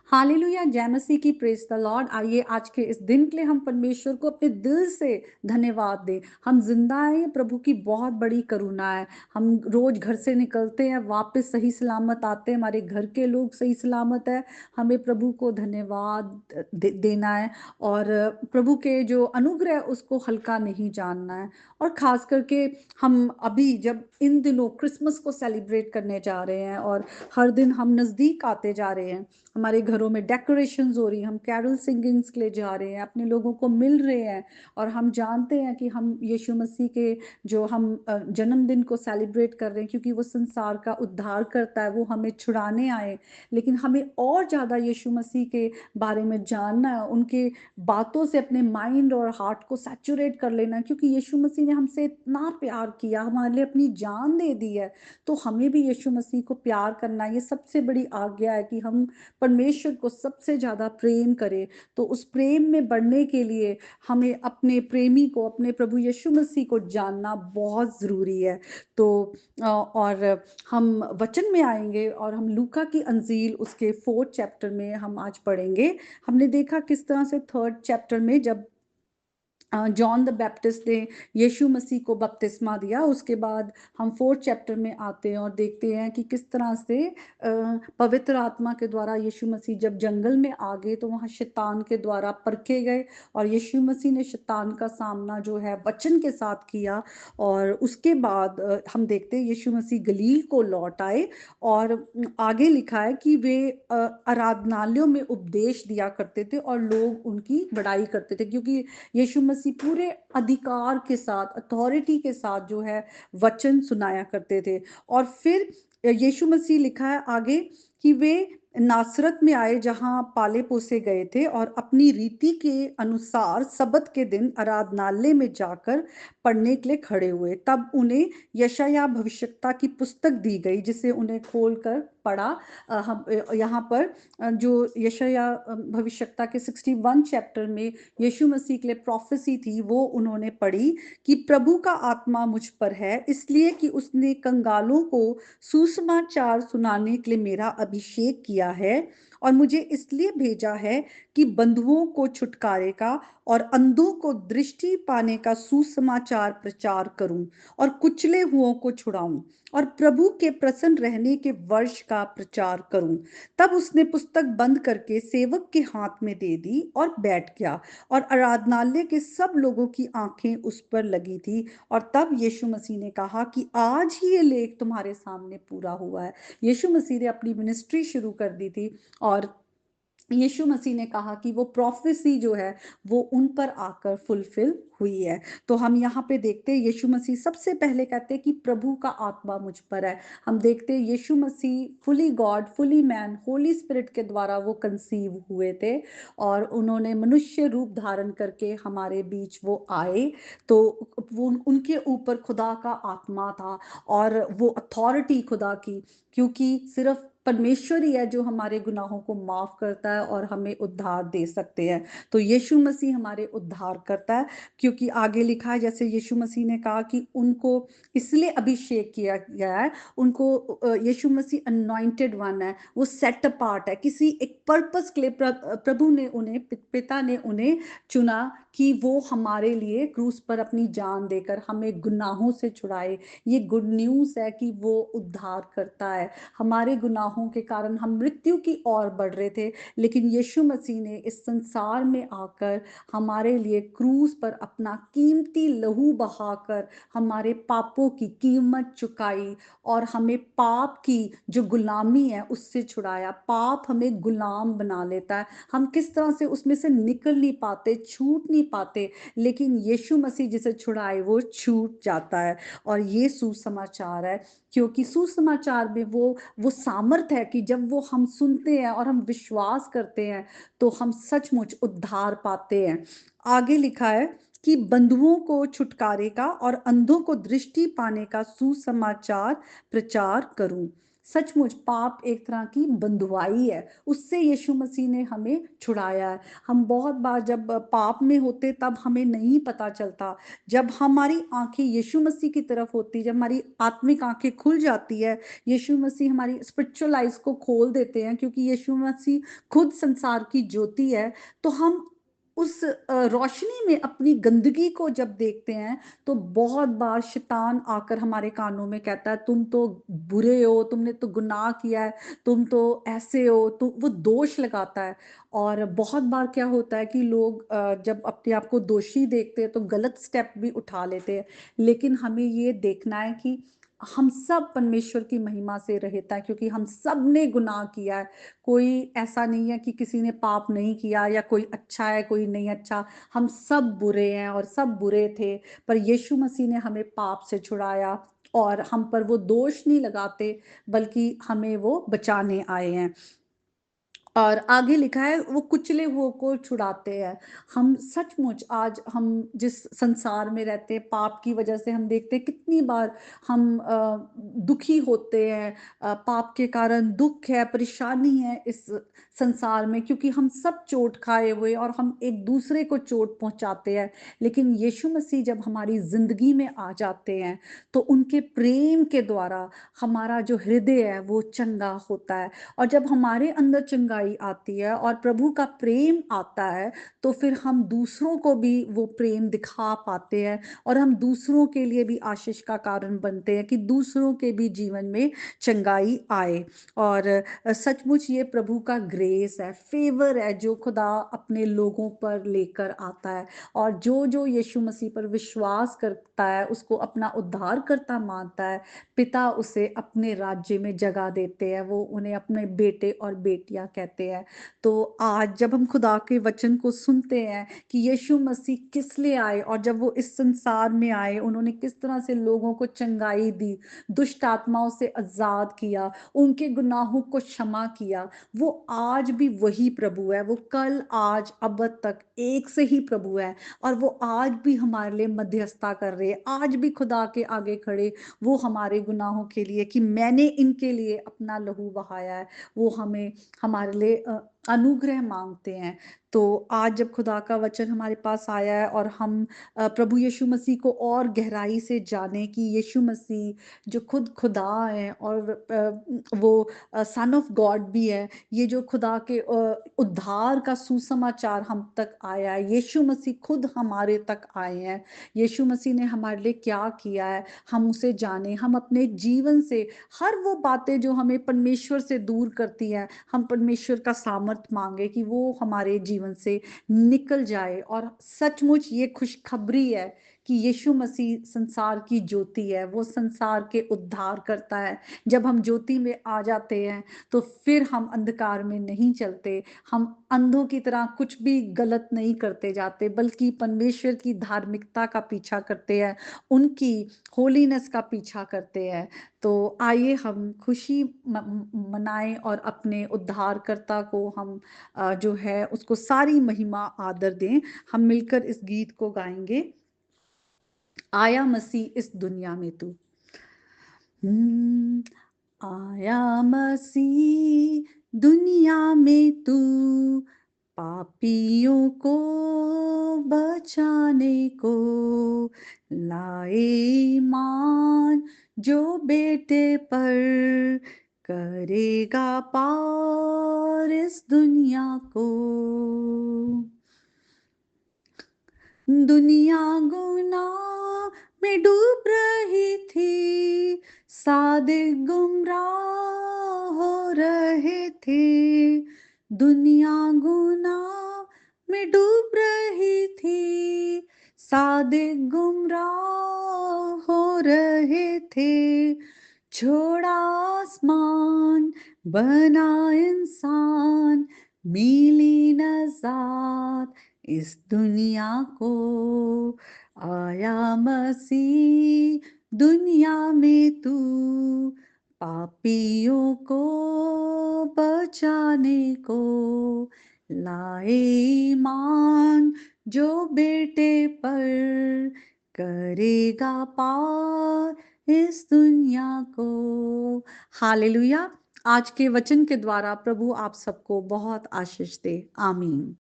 Hallelujah, जय मसीह की, praise the Lord. आइए आज के इस दिन के लिए हम परमेश्वर को अपने दिल से धन्यवाद दें। हम जिंदा हैं, ये प्रभु की बहुत बड़ी करुणा है। हम रोज घर से निकलते हैं, वापस सही सलामत आते हैं, हमारे घर के लोग सही सलामत है। हमें प्रभु को धन्यवाद देना है और प्रभु के जो अनुग्रह है, उसको हल्का नहीं जानना है। और खास करके हम अभी जब इन दिनों क्रिसमस को सेलिब्रेट करने जा रहे हैं और हर दिन हम नजदीक आते जा रहे हैं, हमारे घरों में डेकोरेशंस हो रही हैं, हम कैरल सिंगिंग्स के लिए जा रहे हैं, अपने लोगों को मिल रहे हैं और हम जानते हैं कि हम यीशु मसीह के जो हम जन्मदिन को सेलिब्रेट कर रहे हैं, क्योंकि वो संसार का उद्धार करता है, वो हमें छुड़ाने आए। लेकिन हमें और ज़्यादा यीशु मसीह के बारे में जानना है, उनके बातों से अपने माइंड और हार्ट को सैचुरेट कर लेना है, क्योंकि यीशु मसीह ने हमसे इतना प्यार किया, हमारे लिए अपनी जान दे दी है। तो हमें भी यीशु मसीह को प्यार करना, ये सबसे बड़ी आज्ञा है कि हम परमेश्वर को सबसे ज्यादा प्रेम करें। तो उस प्रेम में बढ़ने के लिए हमें अपने प्रेमी को, अपने प्रभु यीशु मसीह को जानना बहुत जरूरी है। तो और हम वचन में आएंगे और हम लूका की अंजील उसके 4th चैप्टर में हम आज पढ़ेंगे। हमने देखा किस तरह से 3rd चैप्टर में जब जॉन द बैप्टिस्ट ने यीशु मसीह को बपतिस्मा दिया, उसके बाद हम 4th चैप्टर में आते हैं और देखते हैं कि किस तरह से पवित्र आत्मा के द्वारा यीशु मसीह जब जंगल में आ गए तो वहाँ शैतान के द्वारा परखे गए और यीशु मसीह ने शैतान का सामना जो है वचन के साथ किया। और उसके बाद हम देखते हैं यीशु मसीह गलील को लौट आए और आगे लिखा है कि वे आराधनालयों में उपदेश दिया करते थे और लोग उनकी बड़ाई करते थे, क्योंकि यीशु मसीह पूरे अधिकार के साथ, अथॉरिटी के साथ जो है वचन सुनाया करते थे। और फिर यीशु मसीह लिखा है आगे कि वे नासरत में आए जहां पाले पोसे गए थे और अपनी रीति के अनुसार सबत के दिन आराधनालय में जाकर पढ़ने के लिए खड़े हुए। तब उन्हें यशायाह भविष्यवक्ता की पुस्तक दी गई, जिसे उन्हें खोलकर पढ़ा। हम यहाँ पर जो यशायाह भविष्यवक्ता के 61 चैप्टर में यीशु मसीह के लिए प्रोफेसी थी, वो उन्होंने पढ़ी कि प्रभु का आत्मा मुझ पर है, इसलिए कि उसने कंगालों को सुसमाचार सुनाने के लिए मेरा अभिषेक किया है और मुझे इसलिए भेजा है कि बंधुओं को छुटकारेगा और अंधों को दृष्टि पाने का सुसमाचार प्रचार करूं और कुचले हुओं को छुड़ाऊं और प्रभु के प्रसन्न रहने के वर्ष का प्रचार करूं। तब उसने पुस्तक बंद करके सेवक के हाथ में दे दी और बैठ गया और आराधनालय के सब लोगों की आंखें उस पर लगी थी। और तब यीशु मसीह ने कहा कि आज ही ये लेख तुम्हारे सामने पूरा हुआ है। यीशु मसीह ने अपनी मिनिस्ट्री शुरू कर दी थी और यीशु मसीह ने कहा कि वो प्रोफेसी जो है वो उन पर आकर फुलफिल हुई है। तो हम यहाँ पे देखते हैं यीशु मसीह सबसे पहले कहते हैं कि प्रभु का आत्मा मुझ पर है। हम देखते हैं यीशु मसीह fully God fully man Holy Spirit के द्वारा वो कंसीव हुए थे और उन्होंने मनुष्य रूप धारण करके हमारे बीच वो आए। तो वो उनके ऊपर खुदा का आत्मा था और वो अथॉरिटी खुदा की, क्योंकि सिर्फ परमेश्वर ही है जो हमारे गुनाहों को माफ करता है और हमें उद्धार दे सकते हैं। तो यीशु मसीह हमारे उद्धार करता है, क्योंकि आगे लिखा है जैसे यीशु मसीह ने कहा कि उनको इसलिए अभिषेक किया गया है, उनको यीशु मसीह अनॉइंटेड वन है, वो सेट अपार्ट है किसी एक पर्पस के लिए। प्रभु ने उन्हें, पिता ने उन्हें चुना कि वो हमारे लिए क्रूस पर अपनी जान देकर हमें गुनाहों से छुड़ाए। ये गुड न्यूज है कि वो उद्धार करता है। हमारे गुनाहों के कारण हम मृत्यु की ओर बढ़ रहे थे, लेकिन यीशु मसीह ने इस संसार में आकर हमारे लिए क्रूस पर अपना कीमती लहू बहाकर हमारे पापों की कीमत चुकाई और हमें पाप की जो गुलामी है उससे छुड़ाया। पाप हमें गुलाम बना लेता है, हम किस तरह से उसमें से निकल नहीं पाते, छूट नहीं पाते, लेकिन यीशु मसीह जिसे छुड़ाए वो छूट जाता है। और ये सुसमाचार है, क्योंकि सुसमाचार में वो सामर्थ है कि जब वो हम सुनते हैं और हम विश्वास करते हैं तो हम सचमुच उद्धार पाते हैं। आगे लिखा है कि बंधुओं को छुटकारे का और अंधों को दृष्टि पाने का सुसमाचार प्रचार करूं। सचमुच पाप एक तरह की बंधुआई है, उससे यीशु मसीह ने हमें छुड़ाया है। हम बहुत बार जब पाप में होते तब हमें नहीं पता चलता। जब हमारी आँखें यीशु मसीह की तरफ होती, जब हमारी आत्मिक आँखें खुल जाती है, यीशु मसीह हमारी स्पिरिचुअल आइज़ को खोल देते हैं, क्योंकि यीशु मसीह खुद संसार की ज्योति है, तो हम उस रोशनी में अपनी गंदगी को जब देखते हैं, तो बहुत बार शैतान आकर हमारे कानों में कहता है, तुम तो बुरे हो, तुमने तो गुनाह किया है, तुम तो ऐसे हो, तो वो दोष लगाता है। और बहुत बार क्या होता है कि लोग जब अपने आप को दोषी देखते हैं तो गलत स्टेप भी उठा लेते हैं। लेकिन हमें ये देखना है कि हम सब परमेश्वर की महिमा से रहित हैं, क्योंकि हम सब ने गुनाह किया है। कोई ऐसा नहीं है कि किसी ने पाप नहीं किया या कोई अच्छा है, कोई नहीं अच्छा। हम सब बुरे हैं और सब बुरे थे, पर यीशु मसीह ने हमें पाप से छुड़ाया और हम पर वो दोष नहीं लगाते, बल्कि हमें वो बचाने आए हैं। और आगे लिखा है वो कुचले हुओं को छुड़ाते हैं। हम सचमुच आज हम जिस संसार में रहते हैं, पाप की वजह से हम देखते हैं कितनी बार हम दुखी होते हैं। पाप के कारण दुःख है, परेशानी है इस संसार में, क्योंकि हम सब चोट खाए हुए और हम एक-दूसरे को चोट पहुँचाते हैं। लेकिन यीशु मसीह जब हमारी ज़िंदगी में आ जाते हैं, तो उनके प्रेम के द्वारा हमारा जो हृदय है वो चंगा होता है। और जब हमारे अंदर चंगाई आती है और प्रभु का प्रेम आता है, तो फिर हम दूसरों को भी वो प्रेम दिखा पाते हैं और हम दूसरों के लिए भी आशीष का कारण बनते हैं कि दूसरों के भी जीवन में चंगाई आए। और सचमुच ये प्रभु का ग्रेस है, फेवर है जो खुदा अपने लोगों पर लेकर आता है। और जो यीशु मसीह पर विश्वास करता है, उसको अपना उद्धारकर्ता मानता है, पिता उसे अपने राज्य में जगह देते हैं, वो उन्हें अपने बेटे और बेटियाँ कहते हैं। तो आज जब हम खुदा के वचन को सुनते हैं कि यीशु मसीह किस लिए आए और जब वो इस संसार में आए, उन्होंने किस तरह से लोगों को चंगाई दी, दुष्ट आत्माओं से आज़ाद किया, उनके गुनाहों को क्षमा किया। वो आज भी वही प्रभु है, वो कल, आज, अब तक एक से ही प्रभु है और वो आज भी हमारे लिए मध्यस्थता कर रहे हैं। आज भी खुदा के आगे खड़े वो हमारे गुनाहों के लिए कि मैंने इनके लिए अपना लहू बहाया है, वो हमें हमारे लिए अनुग्रह मांगते हैं। तो आज जब खुदा का वचन हमारे पास आया है और हम प्रभु यीशु मसीह को और गहराई से जाने कि यीशु मसीह जो खुद खुदा है और वो सन ऑफ गॉड भी है, ये जो खुदा के उद्धार का सुसमाचार हम तक आया है, यीशु मसीह खुद हमारे तक आए हैं। यीशु मसीह ने हमारे लिए क्या किया है, हम उसे जाने, हम अपने जीवन से हर वो बातें जो हमें परमेश्वर से दूर करती हैं, हम परमेश्वर का सामर्थ मांगे कि वो हमारे जीवन से निकल जाए। और सचमुच ये खुशखबरी है कि यीशु मसीह संसार की ज्योति है, वो संसार के उद्धार करता है। जब हम ज्योति में आ जाते हैं, तो फिर हम अंधकार में नहीं चलते, हम अंधों की तरह कुछ भी गलत नहीं करते जाते, बल्कि परमेश्वर की धार्मिकता का पीछा करते हैं, उनकी होलीनेस का पीछा करते हैं। तो आइए हम खुशी मनाएं और अपने उद्धारकर्ता को हम जो है उसको सारी महिमा आदर दें। हम मिलकर इस गीत को गाएंगे, आया मसीह इस दुनिया में तू। हम्म, आया मसीह दुनिया में तू, पापियों को बचाने को, लाए ईमान जो बेटे पर, करेगा पार इस दुनिया को। दुनिया गुनाह में डूब रही थी, सादिक गुमराह हो रहे थे। दुनिया गुनाह में डूब रही थी, सादिक गुमराह हो रहे थे। छोड़ा आसमान, बना इंसान, मिली नजात इस दुनिया को। आया मसीह दुनिया में तू, पापियों को बचाने को, लाए ईमान जो बेटे पर, करेगा पार इस दुनिया को। हालेलुया! आज के वचन के द्वारा प्रभु आप सबको बहुत आशीष दे। आमीन।